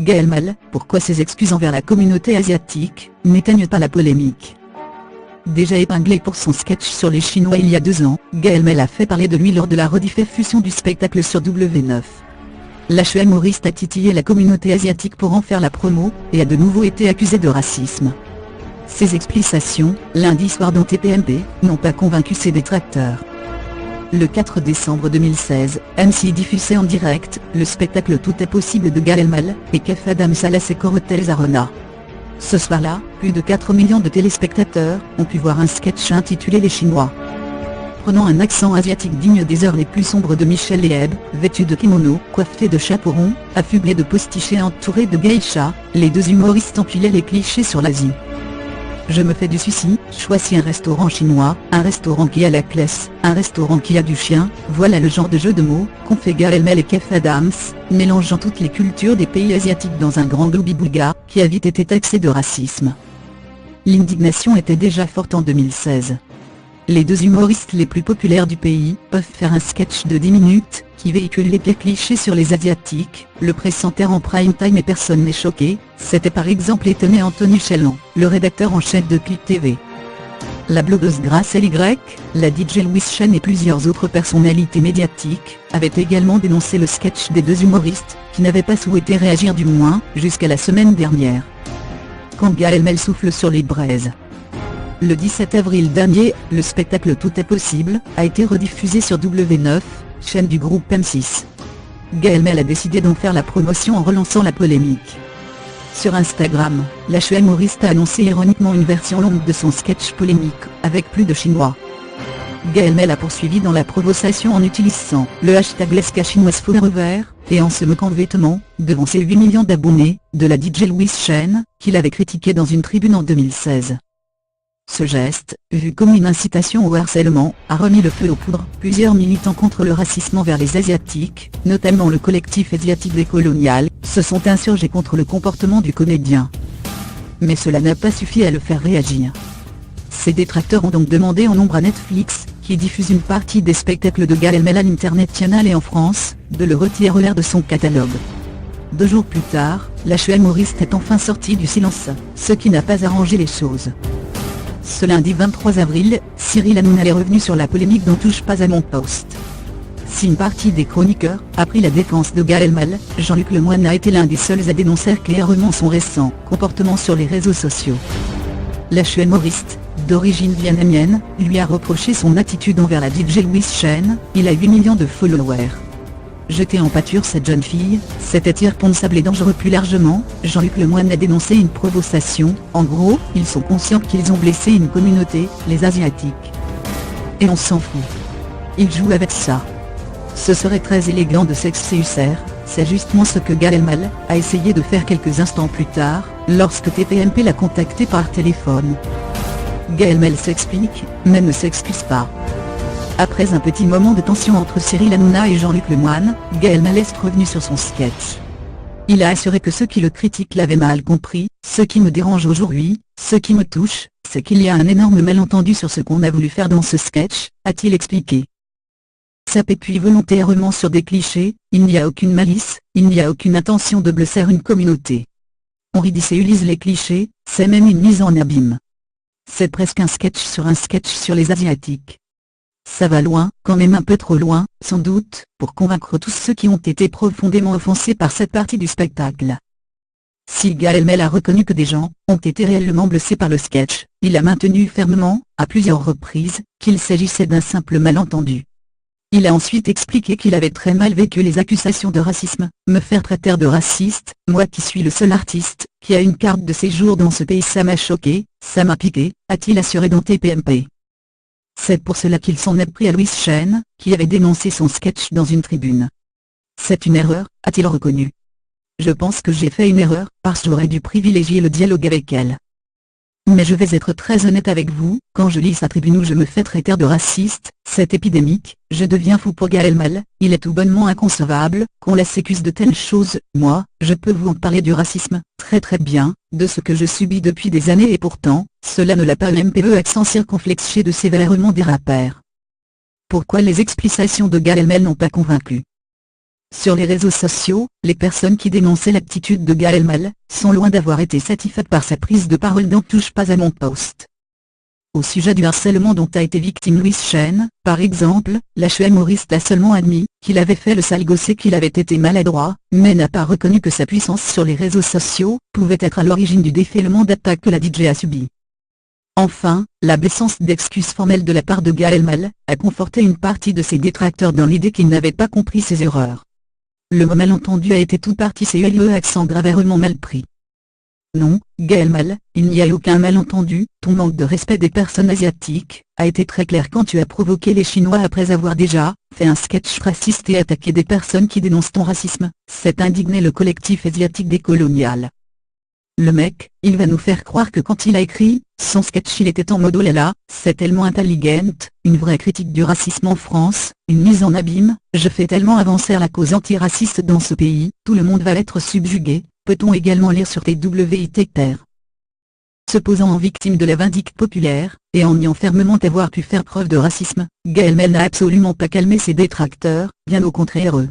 Gaël Mal, pourquoi ses excuses envers la communauté asiatique n'éteignent pas la polémique? Déjà épinglé pour son sketch sur les Chinois il y a 2 ans, Gaël Mal a fait parler de lui lors de la rediffusion du spectacle sur W9. L'HUmoriste a titillé la communauté asiatique pour en faire la promo, et a de nouveau été accusé de racisme. Ses explications, lundi soir dans TPMP, n'ont pas convaincu ses détracteurs. Le 4 décembre 2016, M6 diffusait en direct le spectacle Tout est possible de Gaël Mal et Kev Adams à la Secor Hotels Arena. Ce soir-là, plus de 4 millions de téléspectateurs ont pu voir un sketch intitulé Les Chinois. Prenant un accent asiatique digne des heures les plus sombres de Michel Leheb, vêtu de kimono, coiffé de chapeau rond, affublé de postiches et entouré de geishas, les 2 humoristes empilaient les clichés sur l'Asie. Je me fais du souci, choisis un restaurant chinois, un restaurant qui a la classe, un restaurant qui a du chien, voilà le genre de jeu de mots qu'ont fait Gaël Mal et Kev Adams, mélangeant toutes les cultures des pays asiatiques dans un grand gloubi-boulga, qui a vite été taxé de racisme. L'indignation était déjà forte en 2016. Les 2 humoristes les plus populaires du pays peuvent faire un sketch de 10 minutes, qui véhicule les pires clichés sur les Asiatiques, le présentateur en prime time et personne n'est choqué, c'était par exemple étonné Anthony Chellan, le rédacteur en chef de Click TV. La blogueuse Grace LY, la DJ Louise Chen et plusieurs autres personnalités médiatiques, avaient également dénoncé le sketch des 2 humoristes, qui n'avaient pas souhaité réagir du moins, jusqu'à la semaine dernière. Quand Gaël Mal souffle sur les braises. Le 17 avril dernier, le spectacle Tout est possible a été rediffusé sur W9, chaîne du groupe M6. Gaël Mal a décidé d'en faire la promotion en relançant la polémique. Sur Instagram, l'HUmoriste a annoncé ironiquement une version longue de son sketch polémique, avec plus de Chinois. Gaël Mal a poursuivi dans la provocation en utilisant le hashtag #LesCaChinoisForever, et en se moquant vêtement, devant ses 8 millions d'abonnés, de la DJ Louise Chen, qu'il avait critiqué dans une tribune en 2016. Ce geste, vu comme une incitation au harcèlement, a remis le feu aux poudres. Plusieurs militants contre le racisme envers les Asiatiques, notamment le collectif asiatique décolonial, se sont insurgés contre le comportement du comédien. Mais cela n'a pas suffi à le faire réagir. Ses détracteurs ont donc demandé en nombre à Netflix, qui diffuse une partie des spectacles de Gaël Mal à l'International et en France, de le retirer de son catalogue. 2 jours plus tard, l'HUmoriste est enfin sorti du silence, ce qui n'a pas arrangé les choses. Ce lundi 23 avril, Cyril Hanouna est revenu sur la polémique dont touche pas à mon post. Si une partie des chroniqueurs a pris la défense de Gaël Mal, Jean-Luc Lemoyne a été l'un des seuls à dénoncer clairement son récent comportement sur les réseaux sociaux. L'HUmoriste, d'origine vietnamienne, lui a reproché son attitude envers la DJ Louise Chen, il a 8 millions de followers. Jeter en pâture cette jeune fille, c'était irresponsable et dangereux. Plus largement, Jean-Luc Lemoyne a dénoncé une provocation, en gros, ils sont conscients qu'ils ont blessé une communauté, les Asiatiques. Et on s'en fout. Ils jouent avec ça. Ce serait très élégant de s'excuser, c'est justement ce que Gaël Mal a essayé de faire quelques instants plus tard, lorsque TPMP l'a contacté par téléphone. Gaël Mal s'explique, mais ne s'excuse pas. Après un petit moment de tension entre Cyril Hanouna et Jean-Luc Lemoyne, Gaël Mal est revenu sur son sketch. Il a assuré que ceux qui le critiquent l'avaient mal compris. Ce qui me dérange aujourd'hui, ce qui me touche, c'est qu'il y a un énorme malentendu sur ce qu'on a voulu faire dans ce sketch, a-t-il expliqué. Ça s'appuie volontairement sur des clichés, il n'y a aucune malice, il n'y a aucune intention de blesser une communauté. On ridiculise les clichés, c'est même une mise en abîme. C'est presque un sketch sur les Asiatiques. Ça va loin, quand même un peu trop loin, sans doute, pour convaincre tous ceux qui ont été profondément offensés par cette partie du spectacle. Si Gaël Mal a reconnu que des gens ont été réellement blessés par le sketch, il a maintenu fermement, à plusieurs reprises, qu'il s'agissait d'un simple malentendu. Il a ensuite expliqué qu'il avait très mal vécu les accusations de racisme. Me faire traiter de raciste, moi qui suis le seul artiste qui a une carte de séjour dans ce pays, ça m'a choqué, ça m'a piqué, a-t-il assuré dans TPMP. C'est pour cela qu'il s'en est pris à Louise Chen, qui avait dénoncé son sketch dans une tribune. C'est une erreur, a-t-il reconnu. Je pense que j'ai fait une erreur, parce que j'aurais dû privilégier le dialogue avec elle. Mais je vais être très honnête avec vous, quand je lis sa tribune où je me fais traiter de raciste, c'est épidémique, je deviens fou pour Gaël Mal, il est tout bonnement inconcevable, qu'on la s'accuse de telles choses. Moi, je peux vous en parler du racisme, très bien, de ce que je subis depuis des années et pourtant, cela ne l'a pas MPE accent circonflexé de sévèrement des rappeurs. Pourquoi les explications de Gaël Mal n'ont pas convaincu? Sur les réseaux sociaux, les personnes qui dénonçaient l'attitude de Gaël Mal sont loin d'avoir été satisfaites par sa prise de parole dans Touche pas à mon poste. Au sujet du harcèlement dont a été victime Louis Chen, par exemple, l'HUMoriste a seulement admis qu'il avait fait le sale gosse et qu'il avait été maladroit, mais n'a pas reconnu que sa puissance sur les réseaux sociaux pouvait être à l'origine du déferlement d'attaques que la DJ a subi. Enfin, l'absence d'excuses formelles de la part de Gaël Mal a conforté une partie de ses détracteurs dans l'idée qu'il n'avait pas compris ses erreurs. Le mot malentendu a été tout parti CELE accent gravement mal pris. Non, Gaël Mal, il n'y a aucun malentendu, ton manque de respect des personnes asiatiques a été très clair quand tu as provoqué les Chinois après avoir déjà fait un sketch raciste et attaqué des personnes qui dénoncent ton racisme, s'est indigné le collectif asiatique décolonial. Le mec, il va nous faire croire que quand il a écrit son sketch il était en mode oh là là, c'est tellement intelligent, une vraie critique du racisme en France, une mise en abîme, je fais tellement avancer la cause antiraciste dans ce pays, tout le monde va être subjugué, peut-on également lire sur TWITR. Se posant en victime de la vindicte populaire, et en niant fermement avoir pu faire preuve de racisme, Gaël Mal n'a absolument pas calmé ses détracteurs, bien au contraire eux